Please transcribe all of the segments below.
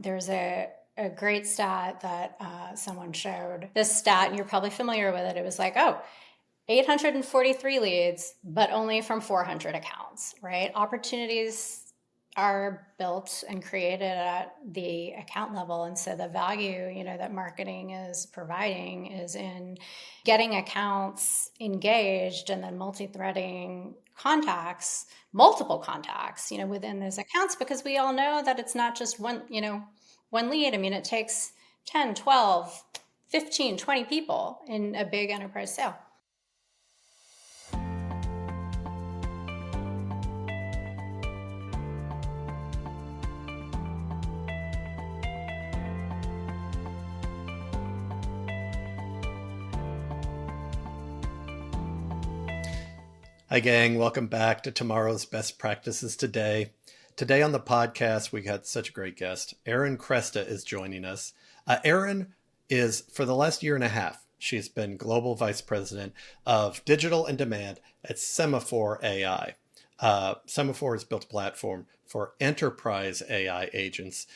There's a great stat that someone showed. This stat, and you're probably familiar with it. It was like, 843 leads, but only from 400 accounts, right? Opportunities are built and created at the account level. And so the value, that marketing is providing is in getting accounts engaged and then multi-threading contacts, multiple contacts, within those accounts, because we all know that it's not just one lead. I mean, it takes 10, 12, 15, 20 people in a big enterprise sale. Hi, gang. Welcome back to Tomorrow's Best Practices Today. Today on the podcast, we got such a great guest. Erin Cresta is joining us. Erin is, for the last year and a half, she's been Global Vice President of Digital and Demand at Semaphore.ai. Semaphore has built a platform for enterprise AI agents,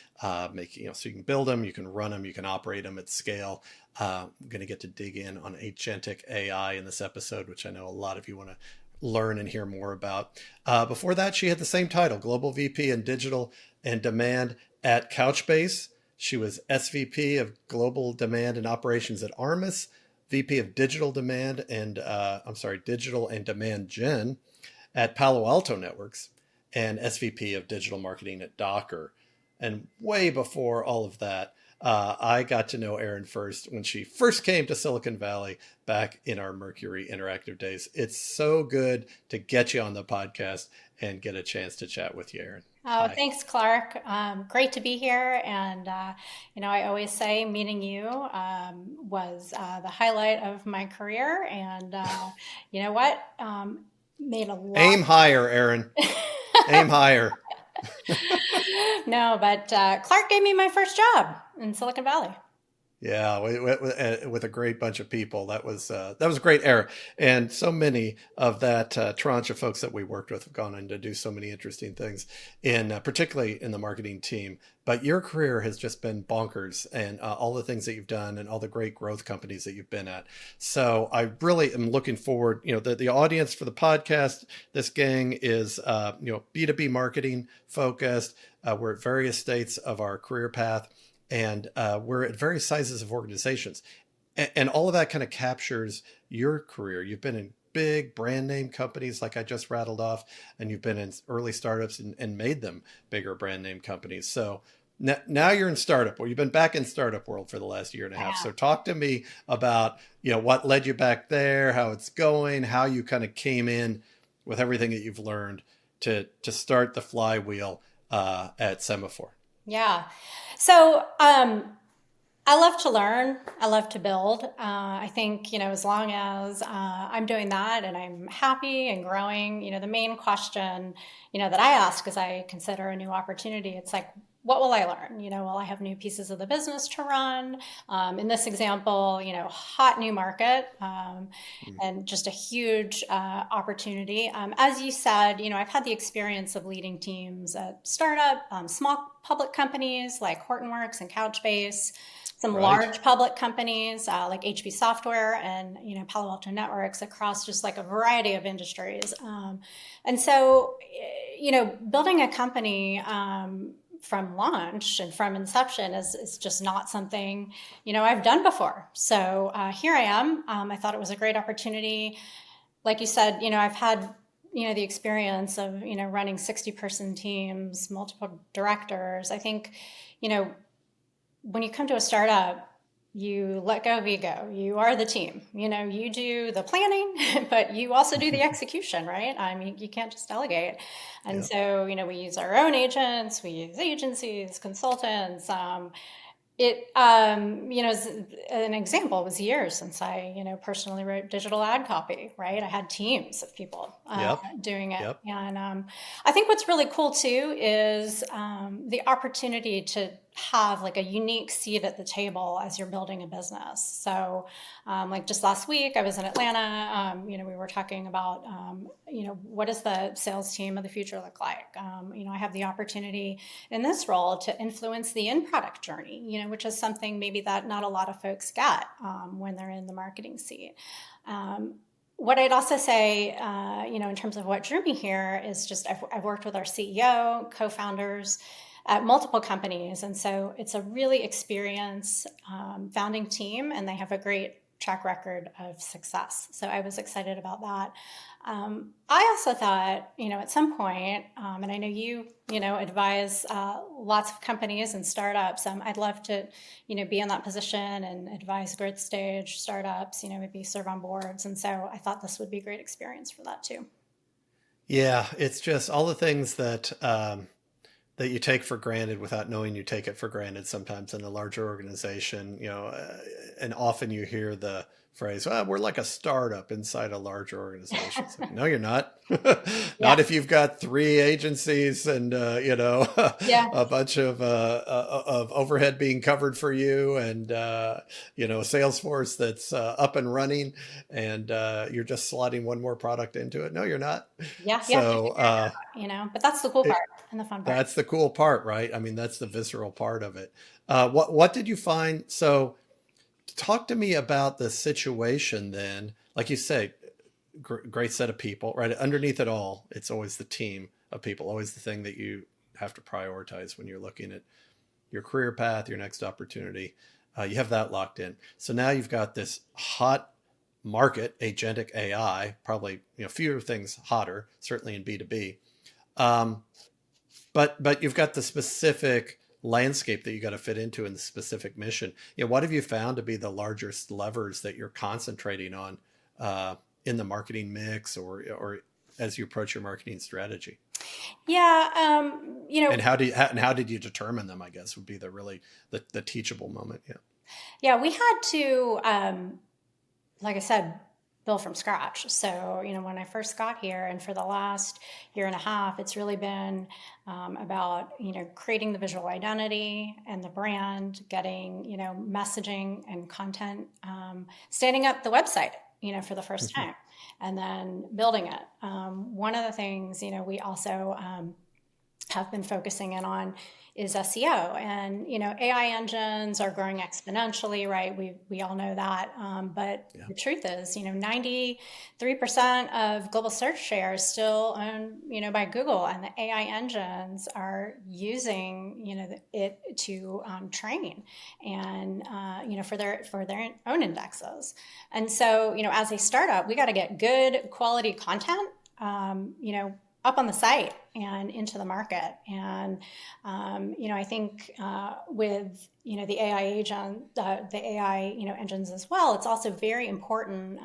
making so you can build them, you can run them, you can operate them at scale. I'm going to get to dig in on agentic AI in this episode, which I know a lot of you want to learn and hear more about. Before that, she had the same title, Global VP in Digital and Demand at Couchbase. She was SVP of Global Demand and Operations at Armis, VP of Digital Demand and Digital and Demand Gen at Palo Alto Networks, and SVP of Digital Marketing at Docker. And way before all of that, I got to know Erin first when she first came to Silicon Valley back in our Mercury Interactive days. It's so good to get you on the podcast and get a chance to chat with you, Erin. Oh, Hi. thanks, Clark. Great to be here. And, I always say meeting you was the highlight of my career. And you know what? Made a lot. Aim higher, Erin. Aim higher. No, but Clark gave me my first job in Silicon Valley. Yeah, with a great bunch of people. That was a great era. And so many of that tranche of folks that we worked with have gone on to do so many interesting things, particularly in the marketing team. But your career has just been bonkers, and all the things that you've done and all the great growth companies that you've been at. So I really am looking forward, the audience for the podcast, this gang is, B2B marketing focused. We're at various states of our career path. And we're at various sizes of organizations. And all of that kind of captures your career. You've been in big brand name companies like I just rattled off, and you've been in early startups and made them bigger brand name companies. So now you're in startup, or you've been back in startup world for the last year and a half. So talk to me about, what led you back there, how it's going, how you kind of came in with everything that you've learned to start the flywheel at Semaphore. Yeah. So I love to learn. I love to build. I think, as long as I'm doing that and I'm happy and growing, the main question, that I ask as I consider a new opportunity, it's like, what will I learn? Will I have new pieces of the business to run? In this example, hot new market and just a huge opportunity. As you said, I've had the experience of leading teams at startup, small public companies like Hortonworks and Couchbase, some large public companies like HP Software and Palo Alto Networks across just like a variety of industries. And so, building a company from launch and from inception is just not something, I've done before. So here I am. I thought it was a great opportunity. Like you said, I've had, the experience of, running 60-person teams, multiple directors. I think, when you come to a startup, you let go of ego. You are the team. You do the planning, but you also do the execution, right? I mean, you can't just delegate. And so, we use our own agents, we use agencies, consultants. As an example, it was years since I, personally wrote digital ad copy, right? I had teams of people doing it. And I think what's really cool too is the opportunity to have like a unique seat at the table as you're building a business. So like just last week, I was in Atlanta. We were talking about, what does the sales team of the future look like? I have the opportunity in this role to influence the in-product journey, which is something maybe that not a lot of folks get when they're in the marketing seat. What I'd also say, in terms of what drew me here is just I've worked with our CEO, co-founders at multiple companies. And so it's a really experienced founding team, and they have a great track record of success. So I was excited about that. I also thought, at some point, and I know you, advise lots of companies and startups. I'd love to, be in that position and advise growth stage startups, maybe serve on boards. And so I thought this would be a great experience for that too. Yeah, it's just all the things that that you take for granted without knowing you take it for granted sometimes in a larger organization, and often you hear the phrase, well, we're like a startup inside a larger organization. It's like, no, you're not. Yeah. Not if you've got 3 agencies and, Yeah. a bunch of overhead being covered for you and, a sales force that's up and running and you're just slotting one more product into it. No, you're not. Yeah. Yeah. So, But that's the cool it, part and the fun part. that's the cool part, right? I mean, that's the visceral part of it. What did you find? So, talk to me about the situation then. Like you say, great set of people, right? Underneath it all, it's always the team of people, always the thing that you have to prioritize when you're looking at your career path, your next opportunity. You have that locked in. So now you've got this hot market, agentic AI, probably fewer things hotter, certainly in B2B. But you've got the specific landscape that you got to fit into in the specific mission. What have you found to be the largest levers that you're concentrating on in the marketing mix or as you approach your marketing strategy? Yeah. And how did you determine them? I guess would be the teachable moment. Yeah. Yeah, we had to, like I said, build from scratch. So, when I first got here and for the last year and a half, it's really been about, creating the visual identity and the brand, getting, messaging and content, standing up the website, for the first time and then building it. One of the things, we also have been focusing in on is SEO. And, AI engines are growing exponentially, right? We all know that. But Yeah. the truth is, 93% of global search share is still owned, by Google, and the AI engines are using, it to train and, for their own indexes. And so, as a startup, we got to get good quality content, up on the site and into the market. And, I think with, the AI agent, the AI, engines as well, it's also very important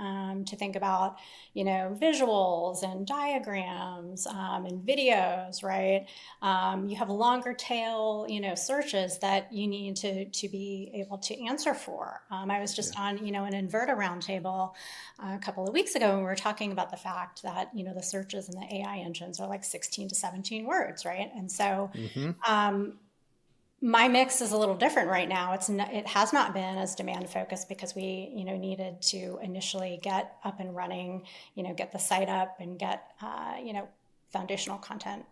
to think about, visuals and diagrams and videos, right? You have longer tail, searches that you need to be able to answer for. I was just on, an Inverta roundtable a couple of weeks ago, and we were talking about the fact that, the searches in the AI engines are like 16 to 17 words, right? And so, my mix is a little different right now. It has not been as demand focused because we, needed to initially get up and running, get the site up and get, foundational content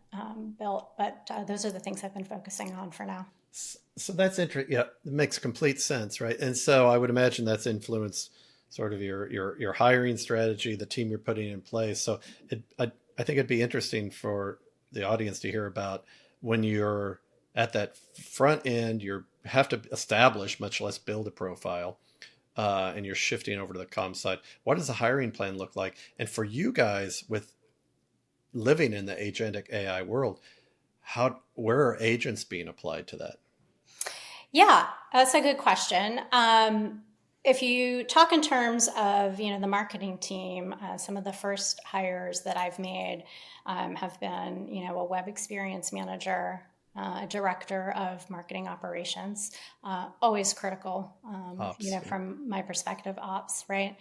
built. But those are the things I've been focusing on for now. So that's interesting. Yeah, it makes complete sense, right? And so I would imagine that's influenced sort of your hiring strategy, the team you're putting in place. So I think it'd be interesting for the audience to hear about when you're at that front end, you have to establish, much less build a profile, and you're shifting over to the comm side. What does the hiring plan look like? And for you guys, with living in the agentic AI world, where are agents being applied to that? Yeah, that's a good question. If you talk in terms of, the marketing team, some of the first hires that I've made have been, a web experience manager, a director of marketing operations, always critical, Ops, from my perspective, ops, right?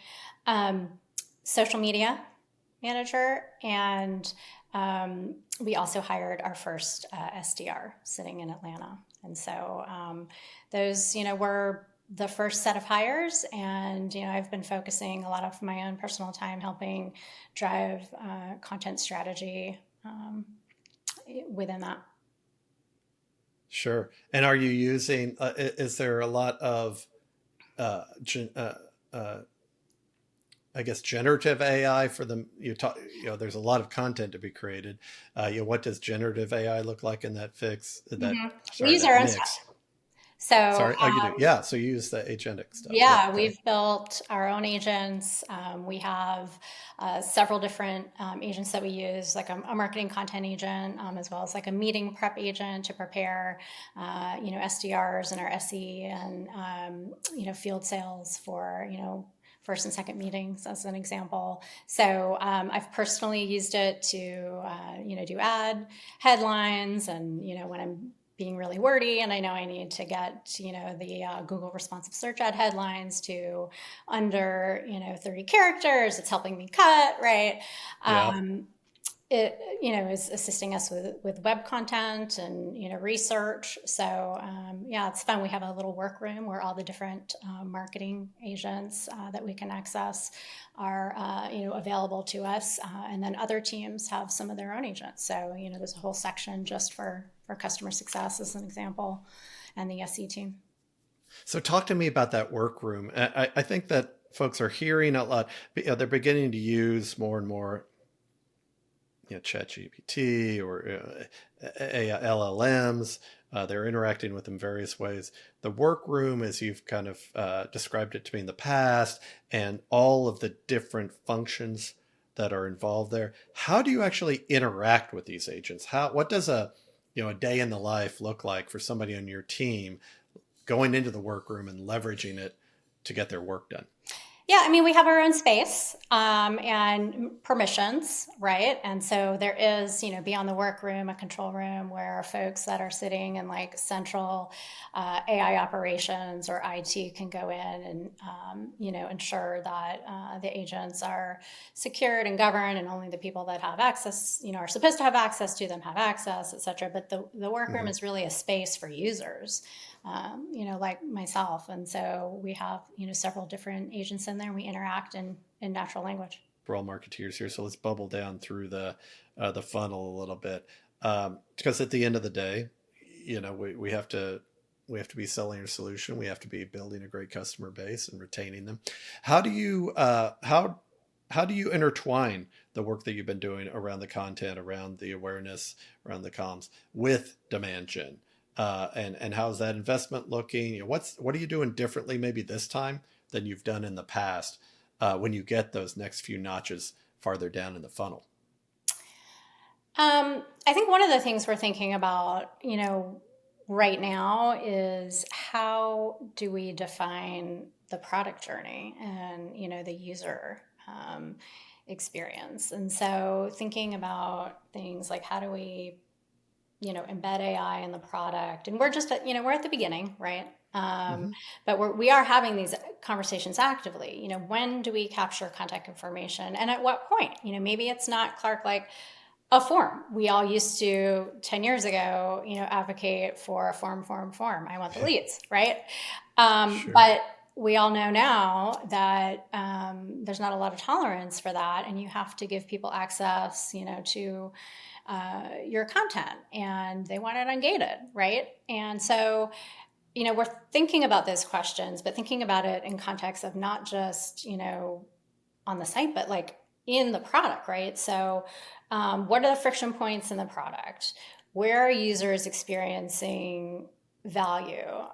Social media manager, and we also hired our first SDR sitting in Atlanta. And so those, were the first set of hires. And, I've been focusing a lot of my own personal time helping drive content strategy within that. Sure. And are you using, is there a lot of, I guess, generative AI for them? There's a lot of content to be created. What does generative AI look like in that We use our that own stuff. mix? So Sorry. Oh, you do. Yeah. So you use the agentic stuff. Yeah. yeah, Okay. we've built our own agents. We have several different agents that we use, like a marketing content agent, as well as like a meeting prep agent to prepare, SDRs and our SE and, field sales for, first and second meetings as an example. So I've personally used it to, do ad headlines and, when I'm being really wordy and I know I need to get, the Google responsive search ad headlines to under, 30 characters. It's helping me cut, right? Yeah. It, is assisting us with web content and, research. So, yeah, it's fun. We have a little workroom where all the different marketing agents that we can access are, available to us. And then other teams have some of their own agents. So, there's a whole section just for customer success as an example, and the SE team. So talk to me about that workroom. I think that folks are hearing a lot. They're beginning to use more and more, ChatGPT or LLMs. They're interacting with them various ways. The workroom, as you've kind of described it to me in the past, and all of the different functions that are involved there. How do you actually interact with these agents? What does a day in the life look like for somebody on your team going into the workroom and leveraging it to get their work done? Yeah, I mean, we have our own space and permissions, right? And so there is, beyond the workroom, a control room where folks that are sitting in like central AI operations or IT can go in and, ensure that the agents are secured and governed, and only the people that have access, are supposed to have access to them have access, et cetera. But the workroom is really a space for users. Like myself. And so we have, several different agents in there, and we interact in natural language. We're all marketeers here, so let's bubble down through the funnel a little bit. Because at the end of the day, we have to be selling your solution. We have to be building a great customer base and retaining them. How do you intertwine the work that you've been doing around the content, around the awareness, around the comms with demand gen? And how's that investment looking? What are you doing differently maybe this time than you've done in the past when you get those next few notches farther down in the funnel? I think one of the things we're thinking about, right now is how do we define the product journey and, the user experience. And so thinking about things like how do we embed AI in the product. And we're just, we're at the beginning, right? But we are having these conversations actively. When do we capture contact information? And at what point? Maybe it's not, Clark, like a form. We all used to, 10 years ago, advocate for a form. I want the leads, right? Sure. But we all know now that there's not a lot of tolerance for that. And you have to give people access, to your content, and they want it ungated, right? And so, we're thinking about those questions, but thinking about it in context of not just, on the site, but like in the product, right? So, what are the friction points in the product? Where are users experiencing value?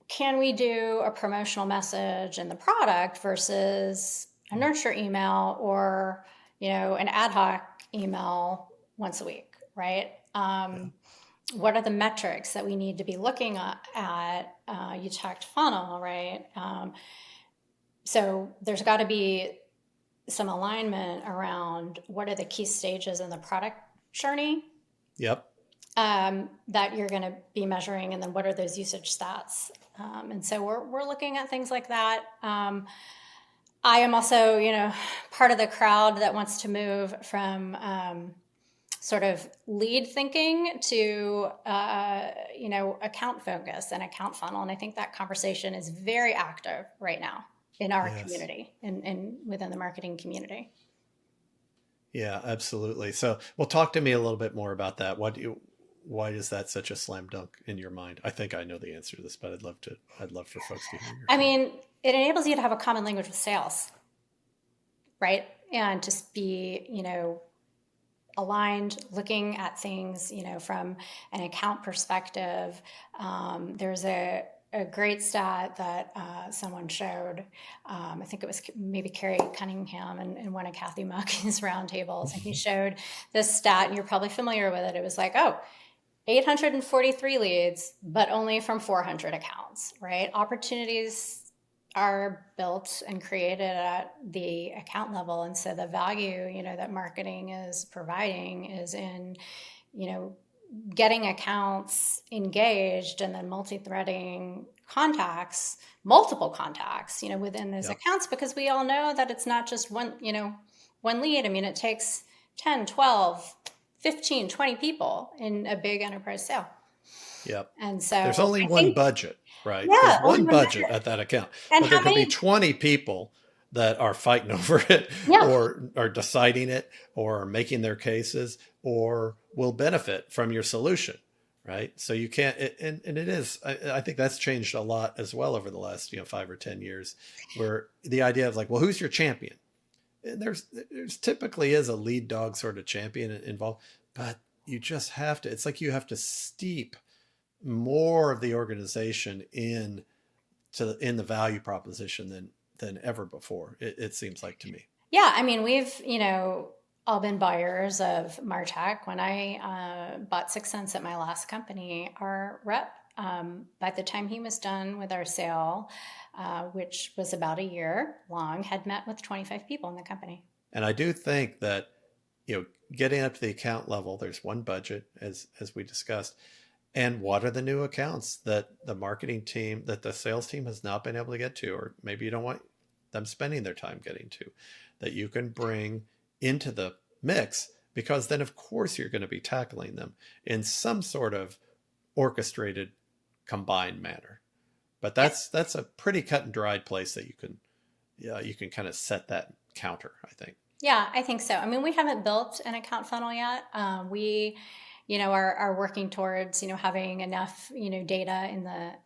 Can we do a promotional message in the product versus a nurture email or an ad hoc email once a week, right? What are the metrics that we need to be looking at? You talked funnel, right? So there's got to be some alignment around what are the key stages in the product journey. Yep. That you're going to be measuring, and then what are those usage stats? And so we're looking at things like that. I am also, part of the crowd that wants to move from sort of lead thinking to, account focus and account funnel. And I think that conversation is very active right now in our Yes. community and within the marketing community. Yeah, absolutely. So, well, talk to me a little bit more about that. Why is that such a slam dunk in your mind? I think I know the answer to this, but I'd love for folks to hear your I take. mean, it enables you to have a common language with sales, right? And just be, aligned, looking at things, from an account perspective. There's a great stat that someone showed. I think it was maybe Carrie Cunningham in one of Kathy Muck's roundtables, and he showed this stat, and you're probably familiar with it. It was like, 843 leads, but only from 400 accounts, right? Opportunities are built and created at the account level. And so the value, that marketing is providing is in, you know, getting accounts engaged and then multi-threading contacts, multiple contacts, within those Yep. accounts, because we all know that it's not just one lead. I mean, it takes 10, 12, 15, 20 people in a big enterprise sale. Yep. And so There's only I one think, budget, right? There's yeah, only one one budget budget. at that account, And but there how could be many? 20 people that are fighting over it Yeah, or are deciding it or are making their cases or will benefit from your solution, right? So you can't, and it is, I think that's changed a lot as well over the last, 5 or 10 years, where the idea of like, well, who's your champion? And there's typically is a lead dog sort of champion involved, but you just have to, it's like you have to steep more of the organization in the value proposition than ever before. It seems like to me. yeah. I mean, we've all been buyers of Martech. When I bought 6 cents at my last company, our rep, by the time he was done with our sale, which was about a year long, had met with 25 people in the company. And I do think that getting up to the account level, there's one budget as we discussed. And what are the new accounts that the marketing team, that the sales team has not been able to get to, or maybe you don't want them spending their time getting to, that you can bring into the mix, because then, of course, you're going to be tackling them in some sort of orchestrated, combined manner. But Yeah. that's a pretty cut and dried place that you can kind of set that counter, I think. Yeah, I think so. I mean, we haven't built an account funnel yet. We, are working towards, having enough, data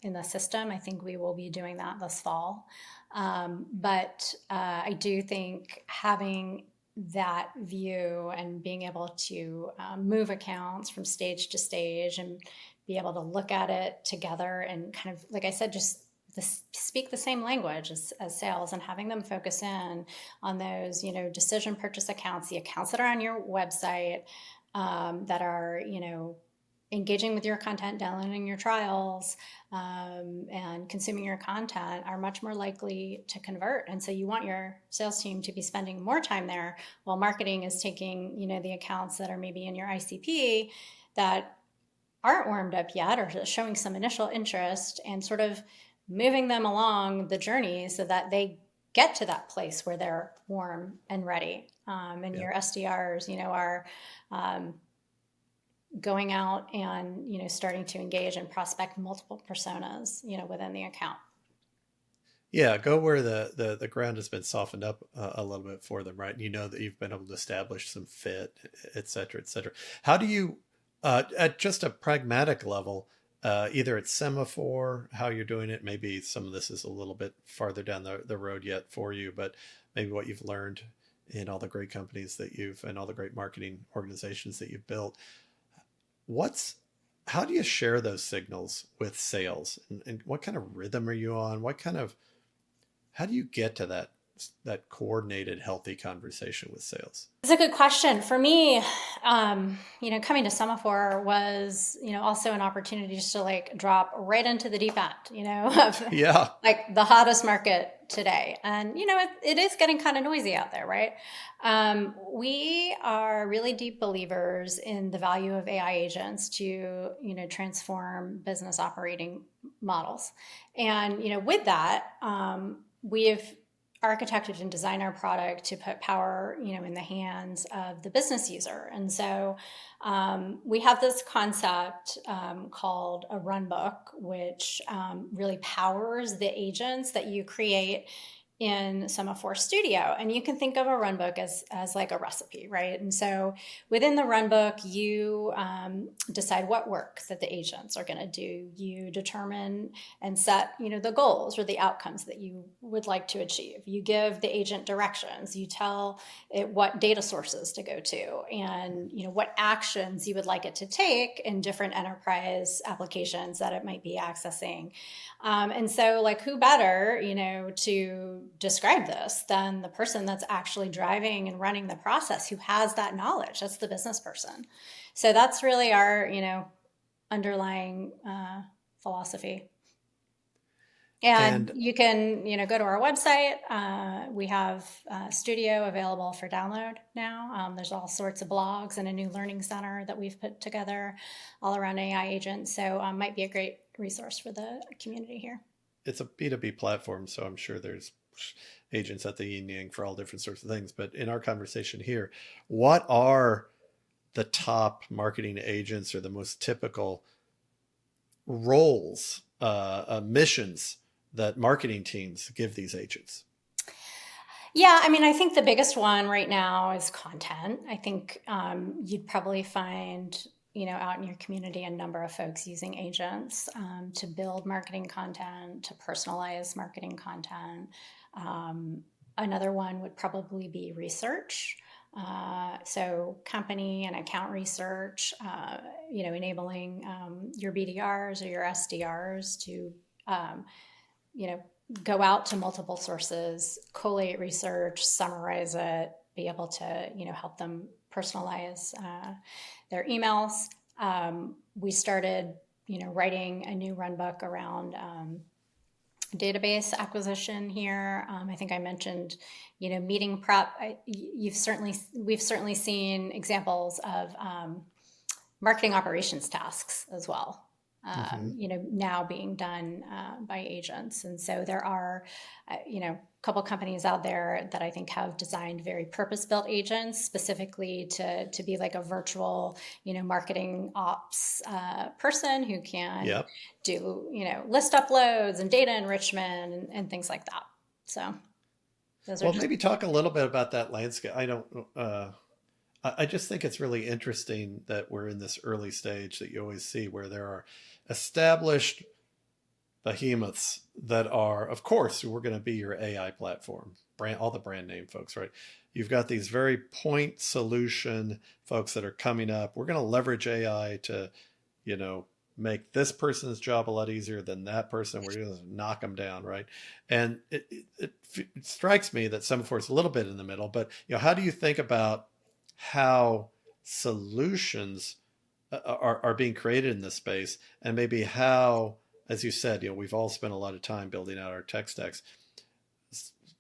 in the system. I think we will be doing that this fall. But I do think having that view and being able to move accounts from stage to stage and be able to look at it together and kind of, like I said, just speak the same language as sales, and having them focus in on those, decision purchase accounts, the accounts that are on your website, that are, engaging with your content, downloading your trials, and consuming your content, are much more likely to convert. And so you want your sales team to be spending more time there, while marketing is taking, the accounts that are maybe in your ICP that aren't warmed up yet or showing some initial interest, and sort of moving them along the journey so that they get to that place where they're warm and ready. And Yeah. your SDRs, are going out and, starting to engage and prospect multiple personas, within the account. Yeah, go where the ground has been softened up a little bit for them, right? And you know that you've been able to establish some fit, et cetera, et cetera. How do you, at just a pragmatic level, either at Semaphore, how you're doing it, maybe some of this is a little bit farther down the road yet for you, but maybe what you've learned in all the great companies and all the great marketing organizations that you've built, what's how do you share those signals with sales, and what kind of rhythm are you on? How do you get to that coordinated, healthy conversation with sales? It's a good question. For me, coming to Semaphore was, also an opportunity just to like drop right into the deep end, of Yeah. like the hottest market today. And, it is getting kind of noisy out there, right? We are really deep believers in the value of AI agents to, transform business operating models. And, with that, we've architected and designed our product to put power, in the hands of the business user. And so we have this concept called a runbook, which really powers the agents that you create in Semaphore Studio. And you can think of a runbook as like a recipe, right? And so within the runbook, you decide what work that the agents are going to do. You determine and set, the goals or the outcomes that you would like to achieve. You give the agent directions. You tell it what data sources to go to and, what actions you would like it to take in different enterprise applications that it might be accessing. And so, like, who better, to describe this than the person that's actually driving and running the process, who has that knowledge? That's the business person. So that's really our, underlying philosophy. And And you can, go to our website. We have Studio available for download now. There's all sorts of blogs and a new learning center that we've put together all around AI agents. So might be a great resource for the community here. it's a B2B platform, so I'm sure there's agents at the yin yang for all different sorts of things. But in our conversation here, what are the top marketing agents or the most typical roles, missions that marketing teams give these agents? Yeah, I mean, I think the biggest one right now is content. I think you'd probably find, out in your community, a number of folks using agents to build marketing content, to personalize marketing content. Another one would probably be research. So company and account research, enabling your BDRs or your SDRs to, go out to multiple sources, collate research, summarize it, be able to, help them personalize their emails. We started, writing a new runbook around database acquisition here. I think I mentioned, meeting prep. We've certainly seen examples of marketing operations tasks as well. Now being done by agents. And so there are, a couple companies out there that I think have designed very purpose-built agents specifically to be like a virtual, marketing ops person who can Yep. do, list uploads and data enrichment and things like that. So those are Well, just. maybe talk a little bit about that landscape. I don't. I just think it's really interesting that we're in this early stage that you always see where there are established behemoths that are, of course, we're going to be your AI platform, all the brand name folks, right? You've got these very point solution folks that are coming up. We're going to leverage AI to, make this person's job a lot easier than that person. We're going to knock them down, right? And it strikes me that Semaphore is a little bit in the middle, but how do you think about how solutions are being created in this space, and maybe how, as you said, we've all spent a lot of time building out our tech stacks,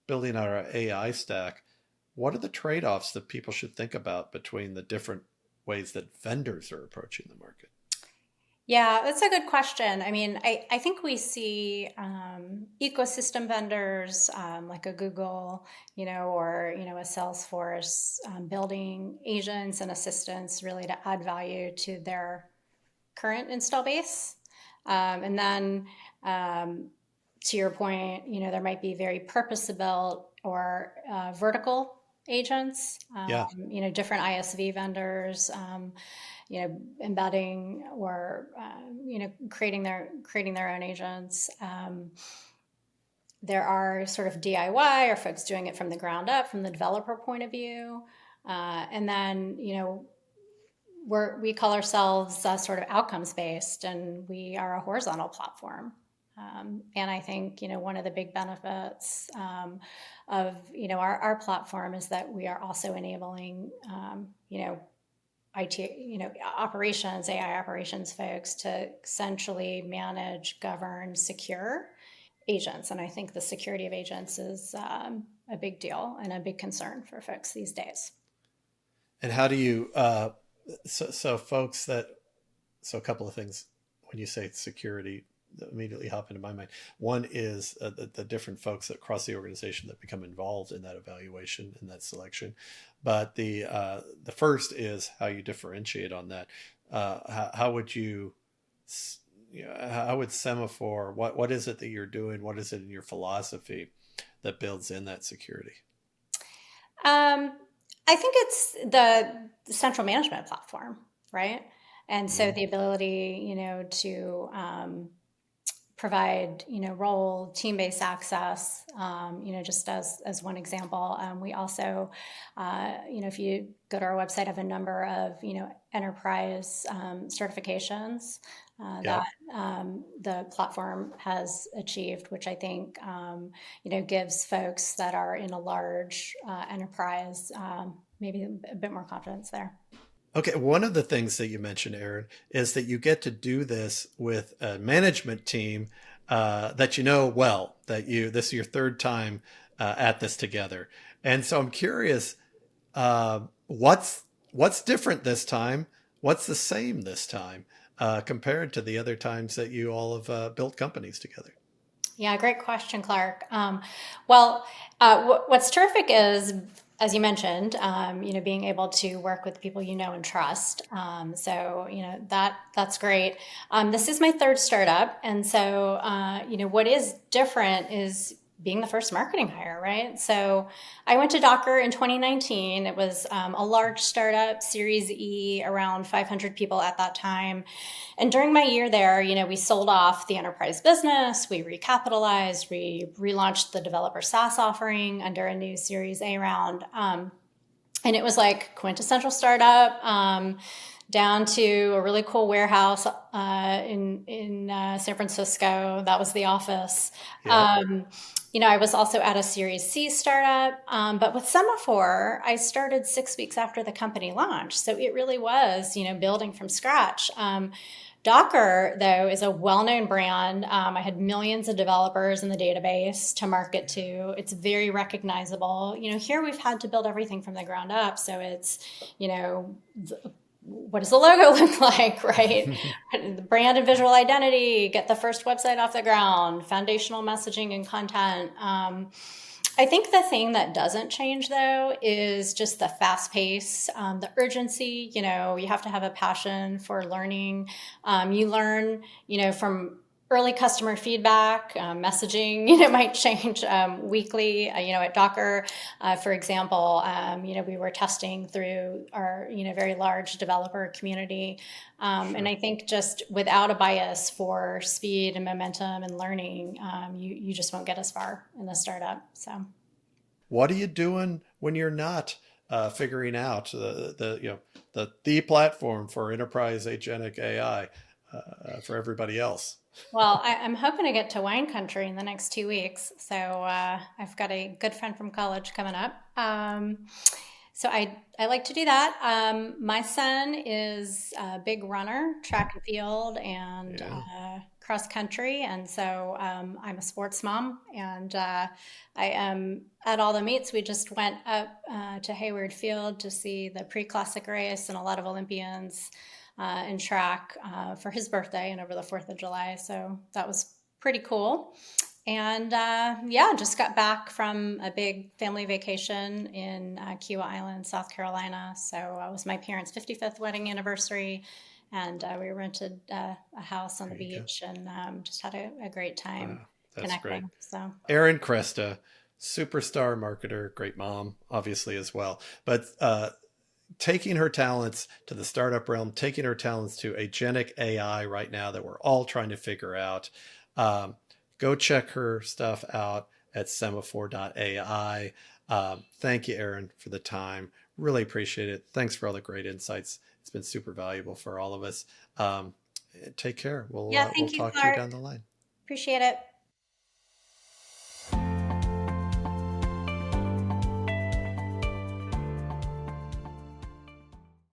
building out our AI stack. What are the trade-offs that people should think about between the different ways that vendors are approaching the market? Yeah, that's a good question. I mean, I think we see ecosystem vendors like a Google, or, a Salesforce building agents and assistants really to add value to their current install base. And then to your point, there might be very purpose-built or vertical agents, Yeah. different ISV vendors, embedding or creating their own agents. There are sort of DIY or folks doing it from the ground up, from the developer point of view, and then we call ourselves sort of outcomes based, and we are a horizontal platform. And I think one of the big benefits of our platform is that we are also enabling IT, operations, AI operations folks to essentially manage, govern, secure agents. And I think the security of agents is a big deal and a big concern for folks these days. And how do you, so folks that, so a couple of things when you say security, immediately hop into my mind. One is the different folks across the organization that become involved in that evaluation and that selection. But the first is how you differentiate on that. How would you, how would Semaphore, what is it that you're doing? What is it in your philosophy that builds in that security? Um, I think it's the central management platform, right? And so Mm, the ability, to provide, role team-based access, just as one example. We also, if you go to our website, have a number of, enterprise certifications that yep. the platform has achieved, which I think, gives folks that are in a large enterprise maybe a bit more confidence there. Okay, one of the things that you mentioned, Erin, is that you get to do this with a management team that you know well. That this is your third time at this together, and so I'm curious, what's different this time? What's the same this time compared to the other times that you all have built companies together? Yeah, great question, Clark. What's terrific is, as you mentioned, being able to work with people you know and trust. So, that's great. This is my third startup, and so, what is different is being the first marketing hire, right? So, I went to Docker in 2019. It was a large startup, Series E, around 500 people at that time. And during my year there, we sold off the enterprise business, we recapitalized, we relaunched the developer SaaS offering under a new Series A round. And it was like quintessential startup, down to a really cool warehouse in San Francisco. That was the office. Yep. I was also at a Series C startup, but with Semaphore, I started 6 weeks after the company launched. So it really was, building from scratch. Docker, though, is a well-known brand. I had millions of developers in the database to market to. It's very recognizable. Here we've had to build everything from the ground up. So it's, what does the logo look like, right? The brand and visual identity, get the first website off the ground, foundational messaging and content. I think the thing that doesn't change, though, is just the fast pace, the urgency. You have to have a passion for learning. You learn, from early customer feedback, messaging, might change weekly. At Docker, for example, we were testing through our, very large developer community. And Sure. I think just without a bias for speed and momentum and learning, you just won't get as far in the startup. So. What are you doing when you're not figuring out the platform for enterprise agentic AI for everybody else? Well, I'm hoping to get to wine country in the next 2 weeks. So I've got a good friend from college coming up. So I like to do that. My son is a big runner, track and field, and Yeah. cross country. And so I'm a sports mom, and I am at all the meets. We just went up to Hayward Field to see the pre-classic race and a lot of Olympians in track for his birthday and over the 4th of July. So that was pretty cool. And yeah, just got back from a big family vacation in Kiowa Island, South Carolina. So it was my parents' 55th wedding anniversary. And we rented a house on the There you go. beach and just had a great time Wow, that's great. connecting. So, Erin Cresta, superstar marketer, great mom, obviously as well. But taking her talents to the startup realm, taking her talents to agentic AI right now that we're all trying to figure out. Um, Go check her stuff out at Semaphore.ai. Thank you, Erin, for the time. Really appreciate it. Thanks for all the great insights. It's been super valuable for all of us. Take care. yeah, We'll thank you, talk to you Clark. down the line. Appreciate it.